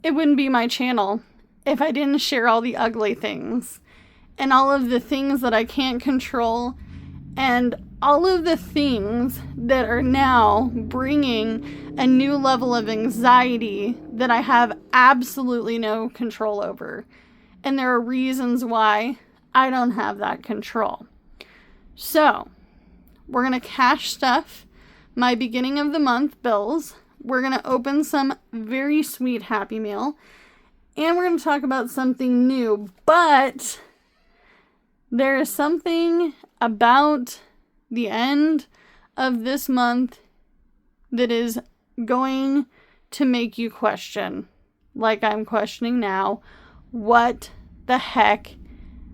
it wouldn't be my channel if I didn't share all the ugly things and all of the things that I can't control and all of the things that are now bringing a new level of anxiety that I have absolutely no control over. And there are reasons why I don't have that control. So, we're going to cash stuff my beginning of the month bills. We're going to open some very sweet Happy Meal. And we're going to talk about something new. But there is something about the end of this month that is going to make you question, like I'm questioning now, what the heck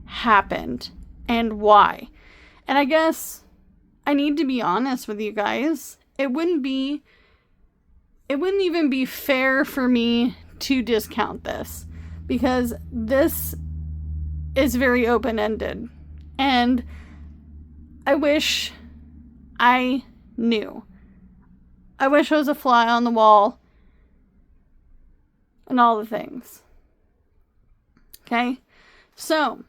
happened and why. And I guess I need to be honest with you guys. It wouldn't even be fair for me to discount this, because this is very open-ended. And I wish I knew. I wish I was a fly on the wall and all the things. Okay? So,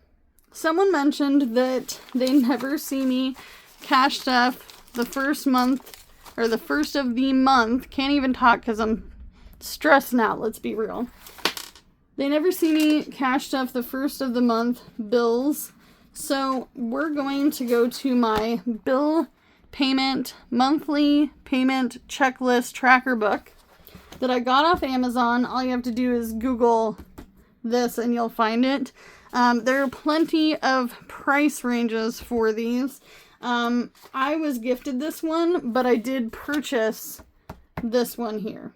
someone mentioned that they never see me cash stuff the first month, or the first of the month. Can't even talk because I'm stressed now, let's be real. They never see me cash stuff the first of the month bills. So we're going to go to my bill payment, monthly payment checklist tracker book that I got off Amazon. All you have to do is Google this and you'll find it. There are plenty of price ranges for these. I was gifted this one, but I did purchase this one here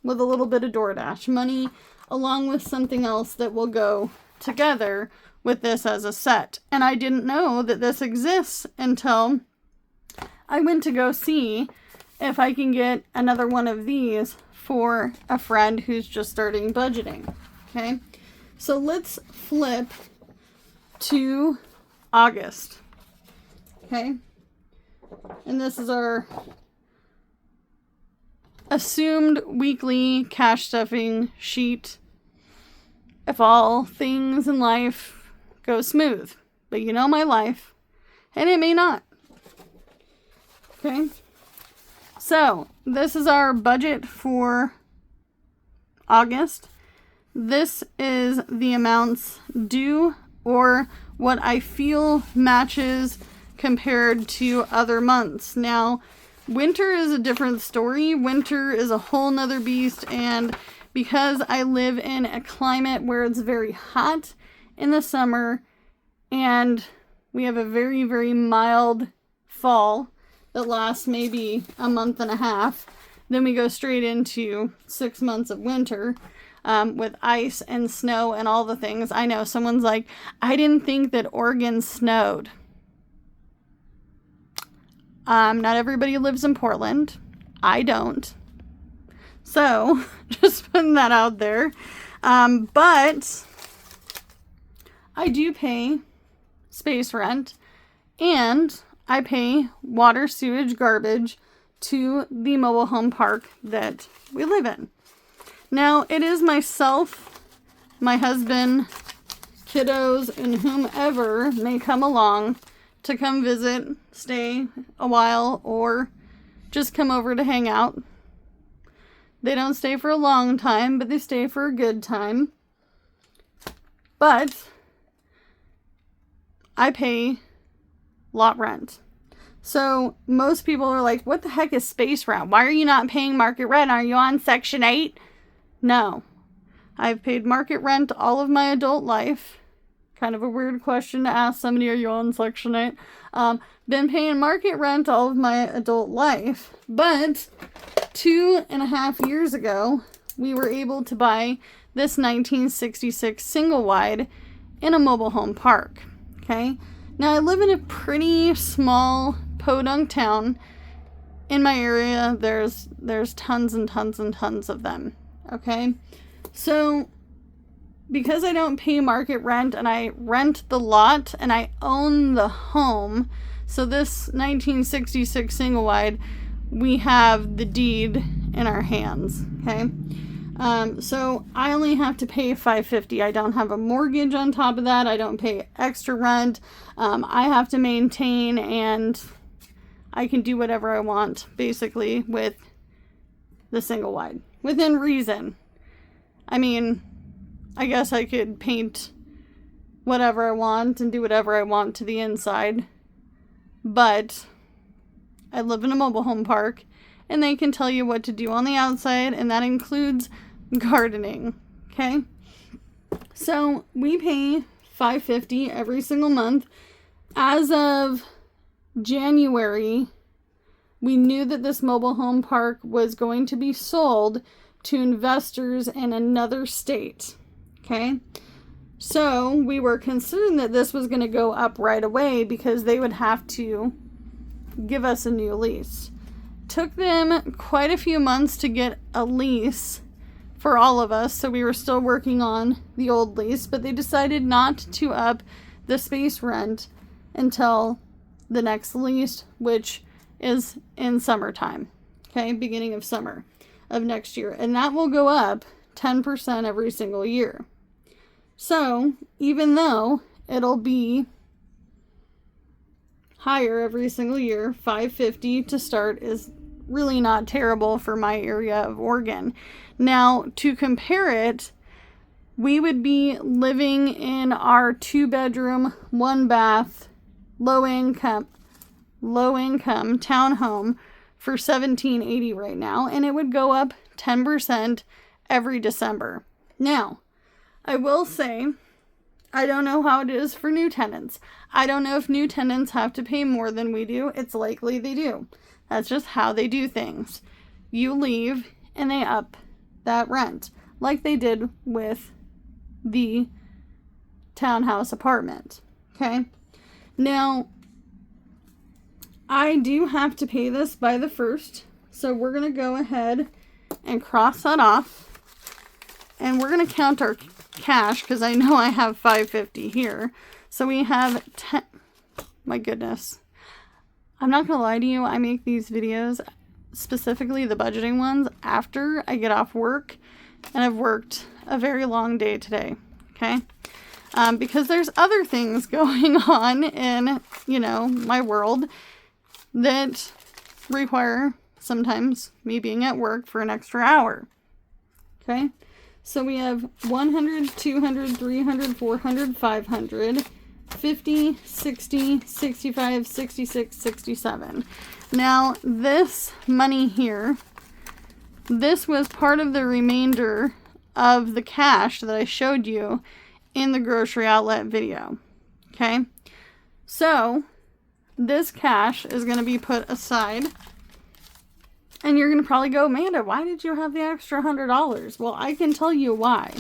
with a little bit of DoorDash money, along with something else that will go together with this as a set. And I didn't know that this exists until I went to go see if I can get another one of these for a friend who's just starting budgeting. Okay, so let's flip to August. Okay, and this is our assumed weekly cash stuffing sheet if all things in life go smooth. But you know my life, and it may not. Okay, so this is our budget for August. This is the amounts due, or what I feel matches compared to other months. Now, winter is a different story. Winter is a whole nother beast, and because I live in a climate where it's very hot in the summer, and we have a very, very mild fall that lasts maybe a month and a half, then we go straight into 6 months of winter with ice and snow and all the things. I know someone's like, I didn't think that Oregon snowed. Not everybody lives in Portland. I don't. So, just putting that out there. But I do pay space rent, and I pay water, sewage, garbage to the mobile home park that we live in. Now, it is myself, my husband, kiddos, and whomever may come along to come visit, stay a while, or just come over to hang out. They don't stay for a long time, but they stay for a good time. But I pay lot rent. So most people are like, what the heck is space rent? Why are you not paying market rent? Are you on Section 8? No. I've paid market rent all of my adult life. Kind of a weird question to ask somebody, are you on Section 8? Been paying market rent all of my adult life. But 2.5 years ago, we were able to buy this 1966 single wide in a mobile home park. Okay? Now, I live in a pretty small podunk town. In my area, there's tons and tons and tons of them. Okay? So, because I don't pay market rent and I rent the lot and I own the home, so this 1966 single wide, we have the deed in our hands. Okay? So I only have to pay $550. I don't have a mortgage on top of that. I don't pay extra rent. I have to maintain, and I can do whatever I want, basically, with the single wide. Within reason. I mean, I guess I could paint whatever I want and do whatever I want to the inside. But I live in a mobile home park, and they can tell you what to do on the outside, and that includes gardening. Okay? So we pay $550 every single month. As of January, we knew that this mobile home park was going to be sold to investors in another state. Okay? So we were concerned that this was going to go up right away because they would have to give us a new lease. Took them quite a few months to get a lease for all of us, so we were still working on the old lease, but they decided not to up the space rent until the next lease, which is in summertime. Okay, beginning of summer of next year. And that will go up 10% every single year. So, even though it'll be higher every single year, $550 to start is really not terrible for my area of Oregon. Now, to compare it, we would be living in our 2-bedroom, 1-bath, low-income townhome for $1,780 right now, and it would go up 10% every December. Now, I will say, I don't know how it is for new tenants. I don't know if new tenants have to pay more than we do. It's likely they do. That's just how they do things. You leave and they up that rent, like they did with the townhouse apartment. Okay? Now, I do have to pay this by the 1st, so we're going to go ahead and cross that off. And we're going to count our cash because I know I have $550 here. So we have 10. My goodness. I'm not going to lie to you. I make these videos, specifically the budgeting ones, after I get off work. And I've worked a very long day today. Okay? Because there's other things going on in, my world that require sometimes me being at work for an extra hour. Okay? So we have 100, 200, 300, 400, 500, 50, 60, 65, 66, 67. Now, this money here, this was part of the remainder of the cash that I showed you in the grocery outlet video. Okay? So, this cash is going to be put aside. And you're going to probably go, Amanda, why did you have the extra $100? Well, I can tell you why.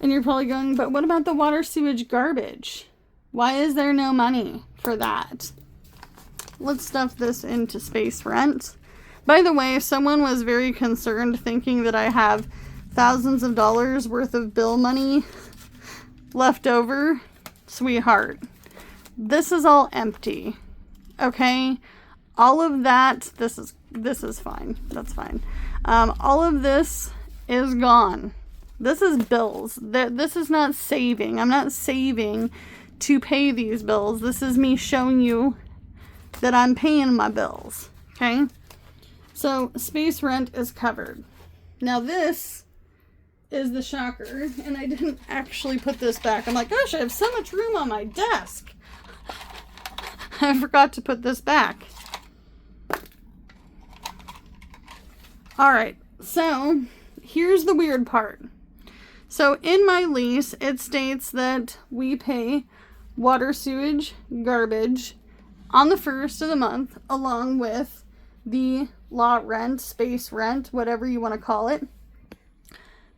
And you're probably going, but what about the water, sewage, garbage? Why is there no money for that? Let's stuff this into space rent. By the way, someone was very concerned thinking that I have thousands of dollars worth of bill money left over. Sweetheart, this is all empty. Okay? All of that, this is fine. That's fine. All of this is gone. This is bills. This is not saving. I'm not saving to pay these bills. This is me showing you that I'm paying my bills. Okay? So, space rent is covered. Now, this is the shocker, and I didn't actually put this back. I'm like, gosh, I have so much room on my desk. I forgot to put this back. Alright, so here's the weird part. So in my lease, it states that we pay water, sewage, garbage on the 1st of the month, along with the lot rent, space rent, whatever you want to call it.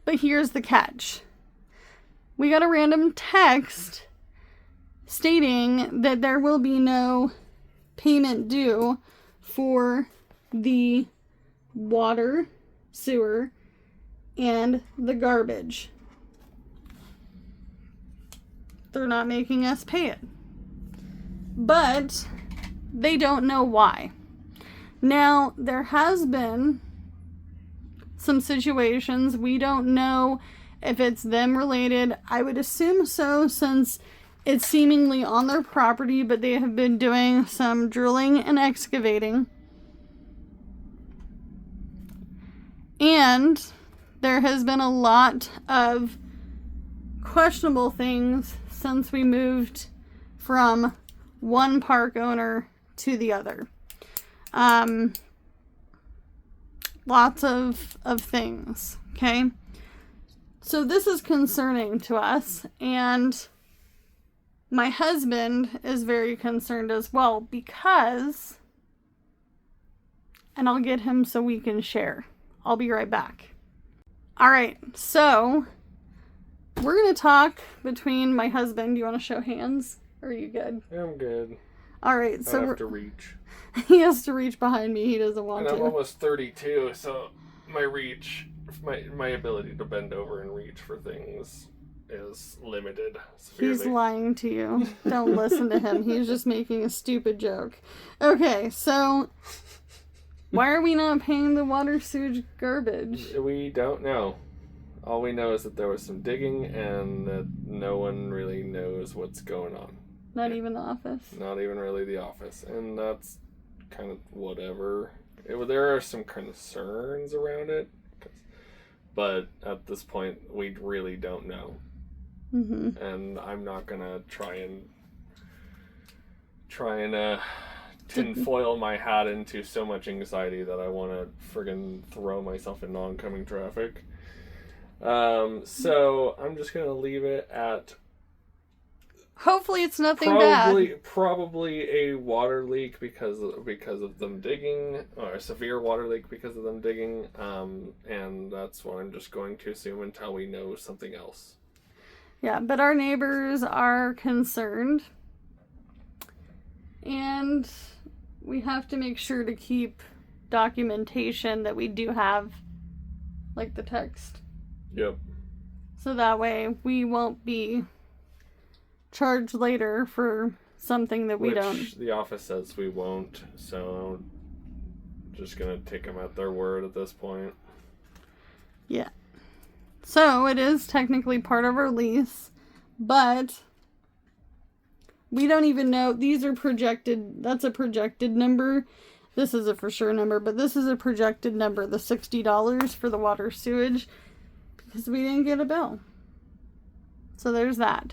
But here's the catch. We got a random text stating that there will be no payment due for the water, sewer, and the garbage. They're not making us pay it. But they don't know why. Now, there has been some situations. We don't know if it's them related. I would assume so, since it's seemingly on their property, but they have been doing some drilling and excavating. And there has been a lot of questionable things since we moved from one park owner to the other. Lots of things, okay? So this is concerning to us, and my husband is very concerned as well, because, and I'll get him so we can share. I'll be right back. All right, so we're going to talk between my husband. Do you want to show hands? Or are you good? I'm good. All right, so I have to reach. He has to reach behind me. He doesn't want to. And I'm almost 32, so my ability to bend over and reach for things is limited severely. He's lying to you. Don't listen to him. He's just making a stupid joke. Okay, so why are we not paying the water sewage garbage? We don't know. All we know is that there was some digging and that no one really knows what's going on. Not even the office? Not even really the office. And that's kind of whatever. There are some concerns around it. But at this point, we really don't know. Mm-hmm. And I'm not going to try and tinfoil my hat into so much anxiety that I want to friggin' throw myself into oncoming traffic. So I'm just going to leave it at... Hopefully it's nothing bad. Probably a water leak because of them digging, or a severe water leak because of them digging, and that's what I'm just going to assume until we know something else. Yeah, but our neighbors are concerned, and we have to make sure to keep documentation that we do have, like the text. Yep. So that way we won't be charged later for something that we don't. Which the office says we won't, so I'm just gonna take them at their word at this point. Yeah. So it is technically part of our lease, but we don't even know. These are projected. That's a projected number. This is a for sure number, but this is a projected number, the $60 for the water sewage, because we didn't get a bill. So there's that.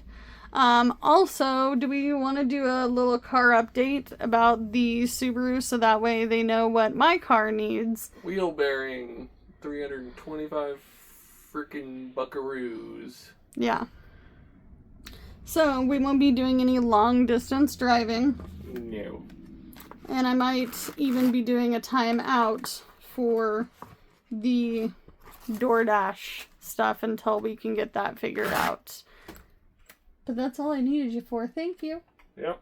Also, do we want to do a little car update about the Subaru so that way they know what my car needs? Wheel bearing, 325 freaking buckaroos. Yeah. So, we won't be doing any long distance driving. No. And I might even be doing a time out for the DoorDash stuff until we can get that figured out. But that's all I needed you for. Thank you. Yep.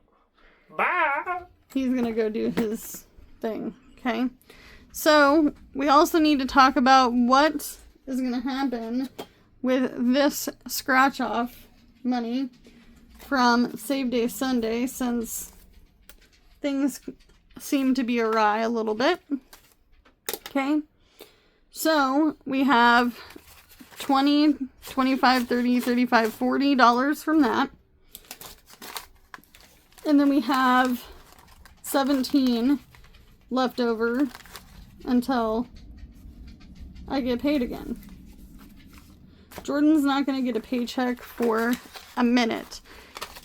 Bye! He's gonna go do his thing, okay? So, we also need to talk about what is gonna happen with this scratch-off money from Save Day Sunday, since things seem to be awry a little bit. Okay? So, we have $20, $25, $30, $35, $40 from that. And then we have $17 left over until I get paid again. Jordan's not going to get a paycheck for a minute.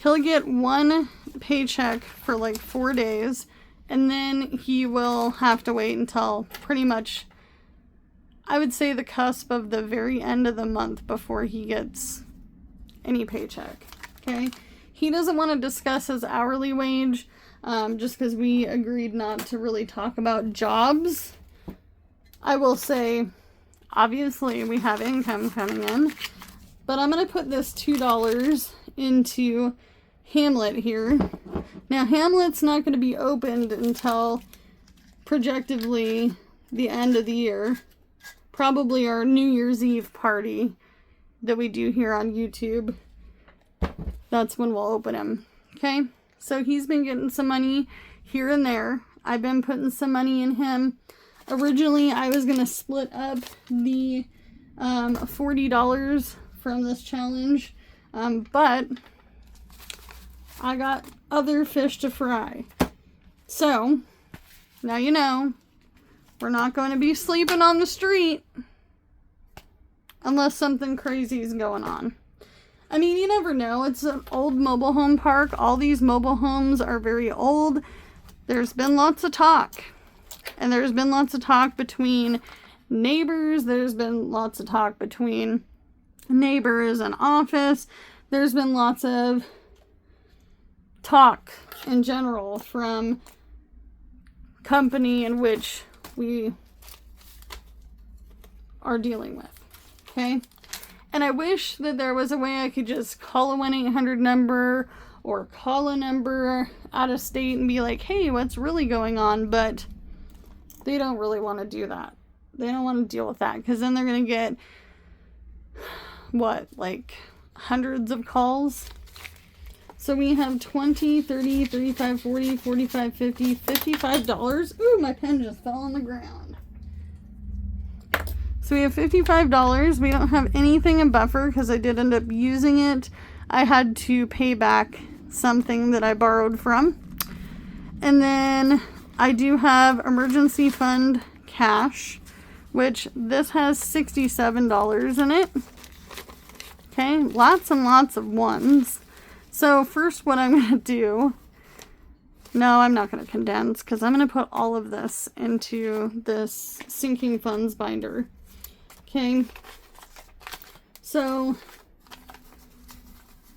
He'll get one paycheck for like 4 days, and then he will have to wait until pretty much, I would say, the cusp of the very end of the month before he gets any paycheck. Okay? He doesn't want to discuss his hourly wage, just because we agreed not to really talk about jobs. I will say, obviously, we have income coming in, but I'm going to put this $2 into Hamlet here. Now, Hamlet's not going to be opened until projectively the end of the year. Probably our New Year's Eve party that we do here on YouTube. That's when we'll open him. Okay? So he's been getting some money here and there. I've been putting some money in him. Originally, I was going to split up the $40 from this challenge, but I got other fish to fry. So, now you know, we're not going to be sleeping on the street unless something crazy is going on. I mean, you never know. It's an old mobile home park. All these mobile homes are very old. There's been lots of talk. And there's been lots of talk between neighbors. There's been lots of talk between neighbors and office. There's been lots of talk in general from company in which we are dealing with. Okay? And I wish that there was a way I could just call a 1-800 number or call a number out of state and be like, hey, what's really going on? But they don't really want to do that. They don't want to deal with that because then they're going to get, what, like hundreds of calls? So we have 20, 30, 35, 40, 45, 50, $55. Ooh, my pen just fell on the ground. So we have $55. We don't have anything in buffer because I did end up using it. I had to pay back something that I borrowed from. And then I do have emergency fund cash, which this has $67 in it. Okay, lots and lots of ones. So first what I'm going to do, no, I'm not going to condense because I'm going to put all of this into this sinking funds binder. Okay, so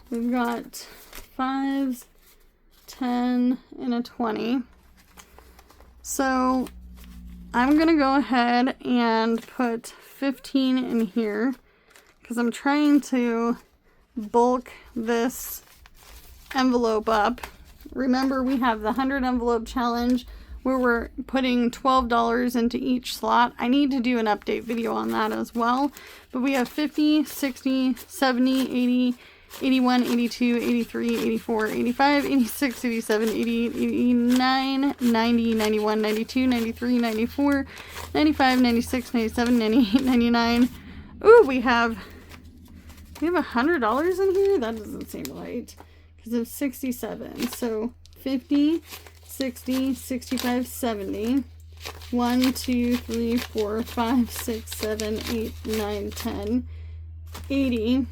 we've got 5s, 10, and a 20. So I'm going to go ahead and put 15 in here because I'm trying to bulk this envelope up. Remember, we have the 100 envelope challenge where we're putting $12 into each slot. I need to do an update video on that as well. But we have 50, 60, 70, 80, 81, 82, 83, 84, 85, 86, 87, 88, 89, 90, 91, 92, 93, 94, 95, 96, 97, 98, 99. Ooh, we have $100 in here? That doesn't seem right. Because of 67. So 50, 60, 65, 70. 1, 2, 3, 4, 5, 6, 7, 8, 9, 10. 80.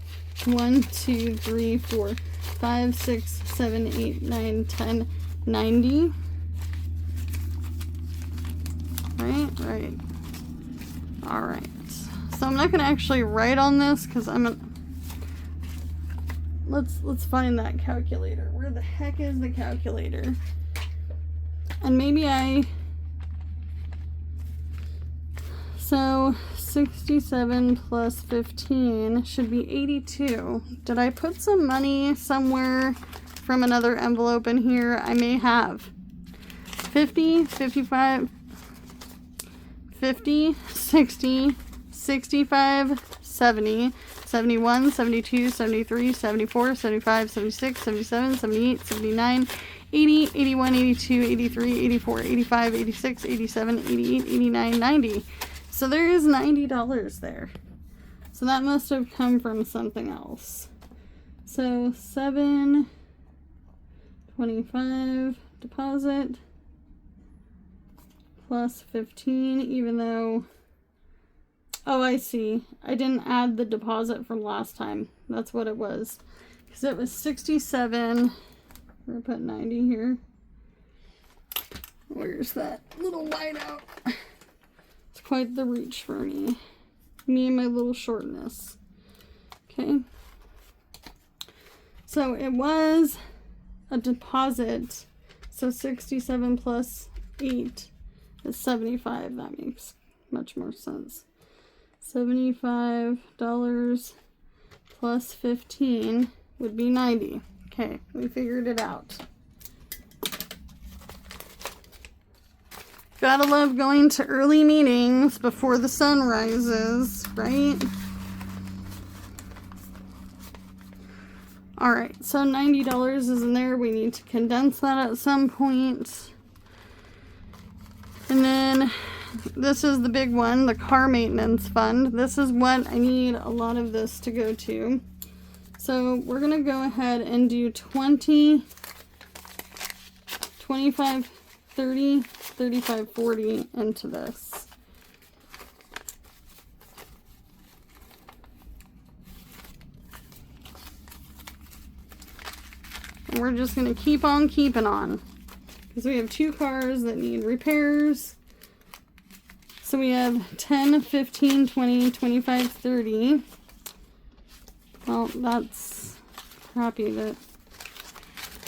1, 2, 3, 4, 5, 6, 7, 8, 9, 10, 90. Right. All right. So I'm not going to actually write on this because let's find that calculator. Where the heck is the calculator? And maybe so 67 plus 15 should be 82. Did I put some money somewhere from another envelope in here? I may have. 50, 55, 50, 60, 65, 70, 71, 72, 73, 74, 75, 76, 77, 78, 79, 80, 81, 82, 83, 84, 85, 86, 87, 88, 89, 90. So there is $90 there. So that must have come from something else. So 725 deposit plus 15, even though, oh, I see. I didn't add the deposit from last time. That's what it was. Because it was 67. We're going to put 90 here. Where's that little whiteout? It's quite the reach for me. Me and my little shortness. Okay. So it was a deposit. So 67 plus 8 is 75. That makes much more sense. $75 plus 15 would be 90. Okay, we figured it out. Gotta love going to early meetings before the sun rises, right? Alright, so $90 is in there. We need to condense that at some point. And then this is the big one, the car maintenance fund. This is what I need a lot of this to go to. So we're going to go ahead and do 20, 25, 30, 35, 40 into this. And we're just going to keep on keeping on. Because we have 2 cars that need repairs. So we have 10, 15, 20, 25, 30. Well, that's crappy, but...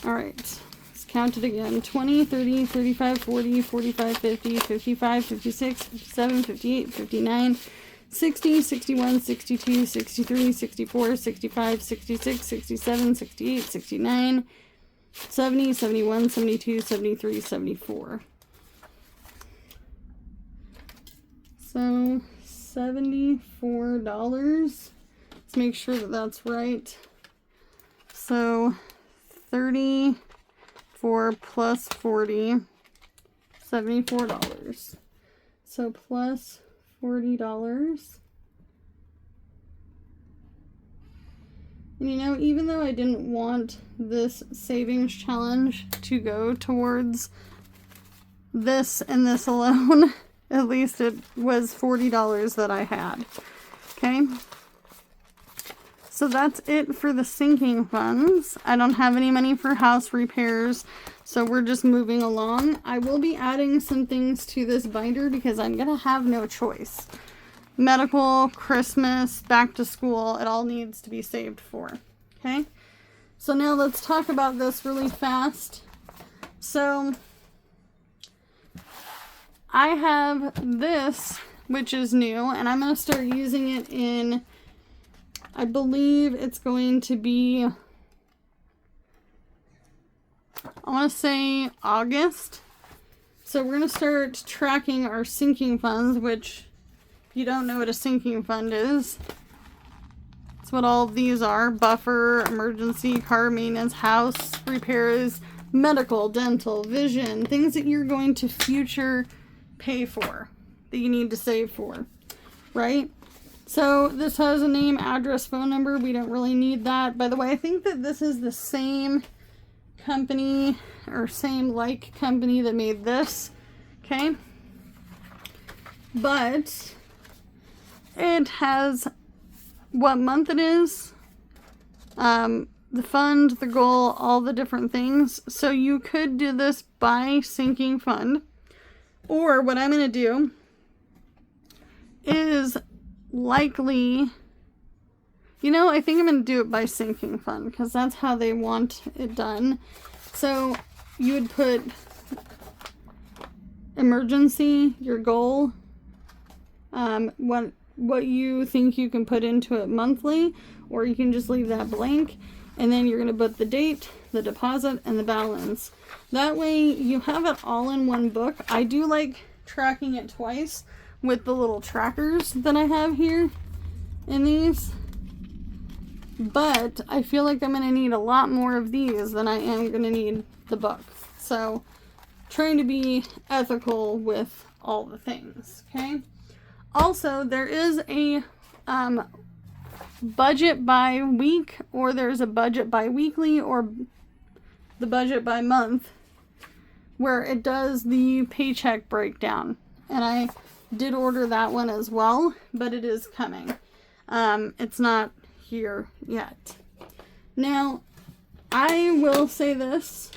Alright, let's count it again. 20, 30, 35, 40, 45, 50, 55, 56, 57, 58, 59, 60, 61, 62, 63, 64, 65, 66, 67, 68, 69, 70, 71, 72, 73, 74. So, $74. Let's make sure that that's right. So, 34 plus 40, $74. So, plus $40. And you know, even though I didn't want this savings challenge to go towards this and this alone, at least it was $40 that I had. Okay. So that's it for the sinking funds. I don't have any money for house repairs, so we're just moving along. I will be adding some things to this binder because I'm going to have no choice. Medical, Christmas, back to school, it all needs to be saved for. Okay? So now let's talk about this really fast. So I have this, which is new, and I'm going to start using it in, I believe it's going to be, I want to say August. So we're going to start tracking our sinking funds, which, if you don't know what a sinking fund is, it's what all of these are: buffer, emergency, car maintenance, house repairs, medical, dental, vision, things that you're going to future pay for, that you need to save for, right? So this has a name, address, phone number. We don't really need that. By the way, I think that this is the same company or same like company that made this. Okay. But it has what month it is, the fund, the goal, all the different things. So you could do this by sinking fund. Or what I'm going to do is likely, you know, I think I'm going to do it by sinking fund because that's how they want it done. So you would put emergency, your goal, what you think you can put into it monthly, or you can just leave that blank, and then you're going to put the date, the deposit, and the balance. That way you have it all in one book. I do like tracking it twice with the little trackers that I have here in these, but I feel like I'm going to need a lot more of these than I am going to need the book. So trying to be ethical with all the things. Okay. Also, there is a budget by week, or there's a budget by weekly, or the budget by month, where it does the paycheck breakdown. And I did order that one as well, but it is coming. It's not here yet. Now, I will say this.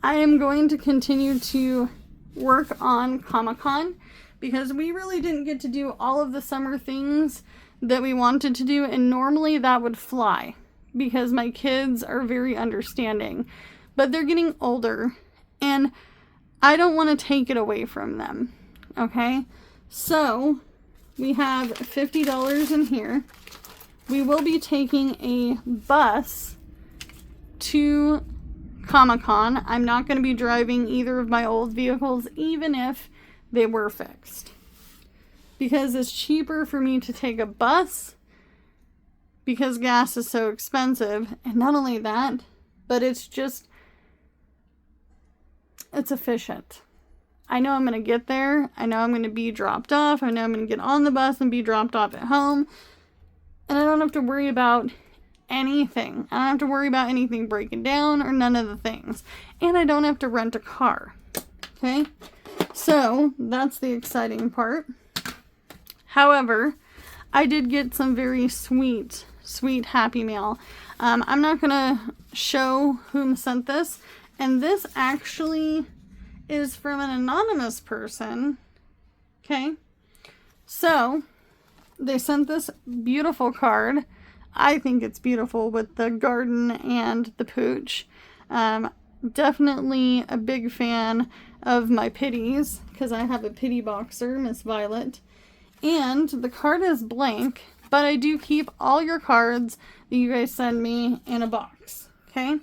I am going to continue to work on Comic-Con because we really didn't get to do all of the summer things that we wanted to do, and normally that would fly because my kids are very understanding, but they're getting older and I don't want to take it away from them. Okay, so we have $50 in here. We will be taking a bus to Comic-Con. I'm not going to be driving either of my old vehicles, even if they were fixed, because it's cheaper for me to take a bus because gas is so expensive. And not only that, but it's efficient. I know I'm going to get there. I know I'm going to be dropped off. I know I'm going to get on the bus and be dropped off at home. And I don't have to worry about anything. I don't have to worry about anything breaking down or none of the things. And I don't have to rent a car. Okay? So, that's the exciting part. However, I did get some very sweet Happy Mail. I'm not going to show whom sent this. And this actually is from an anonymous person. Okay? So, they sent this beautiful card. I think it's beautiful with the garden and the pooch. Definitely a big fan of my pitties, because I have a pitty boxer, Miss Violet. And the card is blank, but I do keep all your cards that you guys send me in a box. Okay?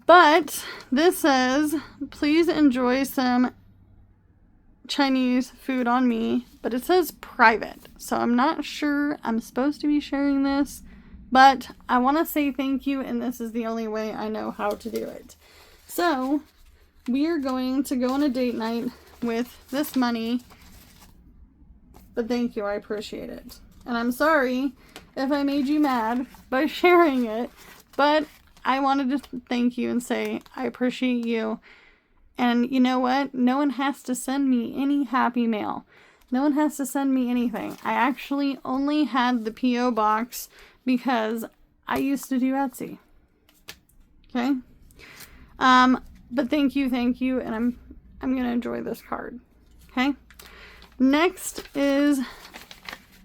But this says, please enjoy some Chinese food on me, but it says private. So I'm not sure I'm supposed to be sharing this, but I want to say thank you, and this is the only way I know how to do it. So we are going to go on a date night with this money, but thank you, I appreciate it. And I'm sorry if I made you mad by sharing it, but I wanted to thank you and say I appreciate you. And you know what? No one has to send me any Happy Mail. No one has to send me anything. I actually only had the P.O. box because I used to do Etsy. Okay? But thank you, and I'm going to enjoy this card. Okay? Next is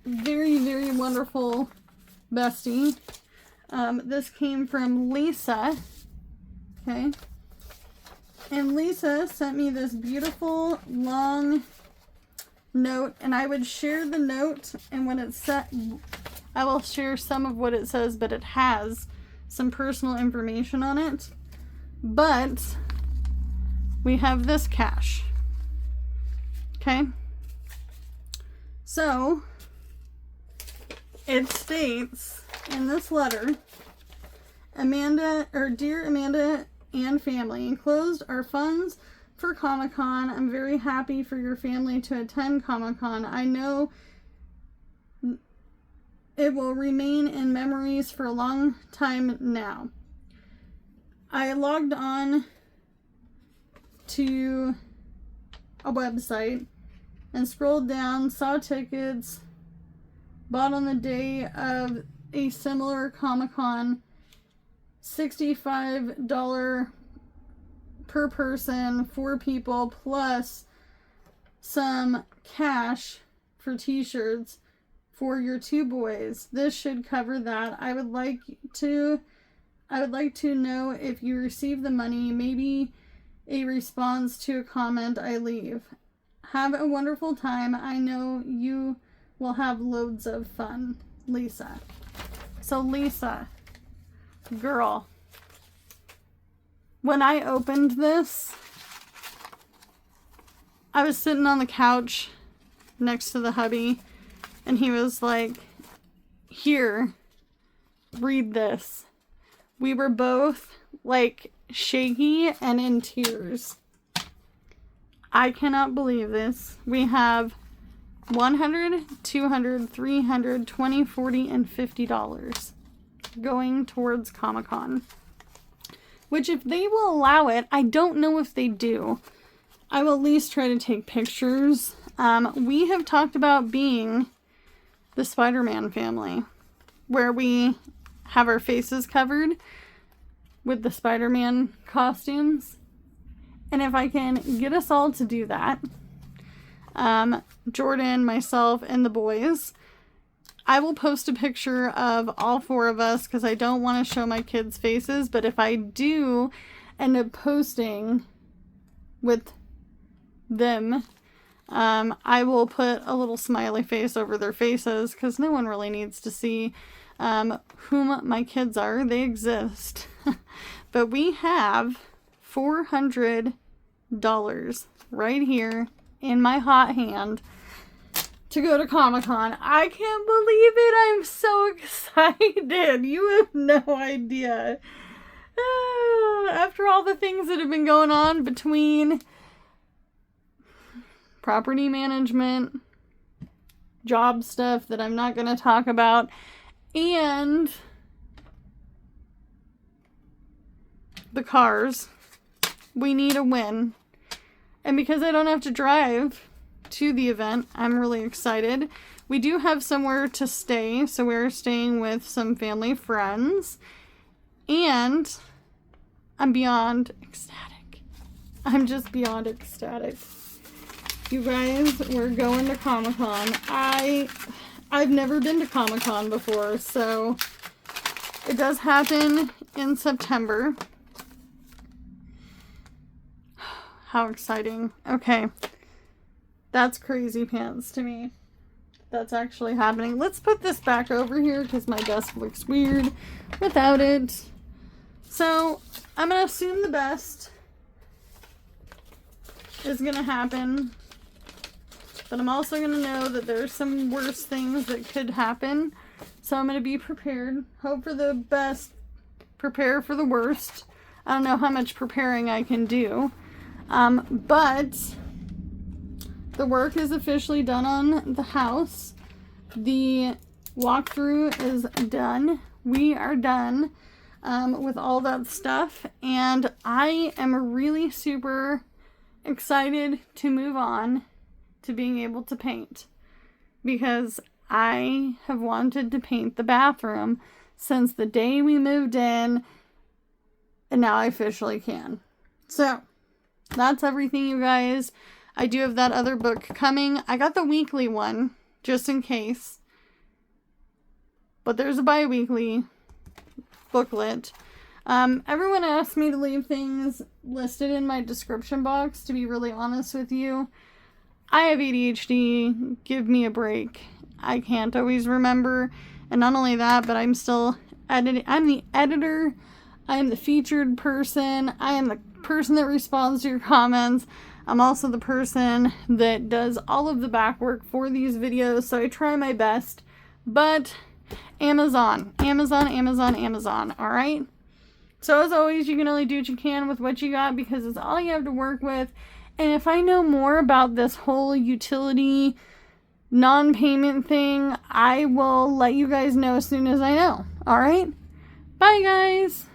very, very wonderful bestie. This came from Lisa. Okay? And Lisa sent me this beautiful long note, and I would share the note, and when it's set, I will share some of what it says, but it has some personal information on it. But we have this cash. Okay? So, it states in this letter, Dear Amanda and family, enclosed are funds for Comic-Con. I'm very happy for your family to attend Comic-Con. I know it will remain in memories for a long time now. I logged on to a website and scrolled down, saw tickets, bought on the day of a similar Comic-Con, $65 per person, 4 people, plus some cash for t-shirts for your 2 boys. This should cover that. I would like to know if you receive the money, maybe a response to a comment I leave. Have a wonderful time. I know you will have loads of fun. Lisa. So Lisa, girl, when I opened this, I was sitting on the couch next to the hubby, and he was like, here, read this. We were both like shaky and in tears. I cannot believe this. We have $100, $200, $300, $20, $40, and $50 going towards Comic-Con. Which, if they will allow it, I don't know if they do. I will at least try to take pictures. We have talked about being the Spider-Man family, where we have our faces covered with the Spider-Man costumes. And if I can get us all to do that, Jordan, myself, and the boys, I will post a picture of all 4 of us because I don't want to show my kids' faces. But if I do end up posting with them, I will put a little smiley face over their faces because no one really needs to see whom my kids are. They exist. But we have $400 right here in my hot hand to go to Comic-Con. I can't believe it. I'm so excited. You have no idea. After all the things that have been going on between property management, job stuff that I'm not going to talk about, and the cars. We need a win. And because I don't have to drive to the event, I'm really excited. We do have somewhere to stay, so we're staying with some family friends. And I'm beyond ecstatic. I'm just beyond ecstatic. You guys, we're going to Comic-Con. I've never been to Comic-Con before, so it does happen in September. How exciting. Okay. That's crazy pants to me. That's actually happening. Let's put this back over here because my desk looks weird without it. So, I'm going to assume the best is going to happen. But I'm also going to know that there's some worse things that could happen. So I'm going to be prepared. Hope for the best. Prepare for the worst. I don't know how much preparing I can do. But the work is officially done on the house. The walkthrough is done. We are done with all that stuff. And I am really super excited to move on to being able to paint. Because I have wanted to paint the bathroom since the day we moved in. And now I officially can. So, that's everything, you guys. I do have that other book coming. I got the weekly one, just in case. But there's a bi-weekly booklet. Everyone asked me to leave things listed in my description box, to be really honest with you. I have ADHD. Give me a break. I can't always remember. And not only that, but I'm still editing. I'm the editor. I am the featured person. I am the person that responds to your comments. I'm also the person that does all of the back work for these videos, so I try my best. But Amazon, alright? So as always, you can only do what you can with what you got because it's all you have to work with. And if I know more about this whole utility non-payment thing, I will let you guys know as soon as I know. Alright? Bye, guys!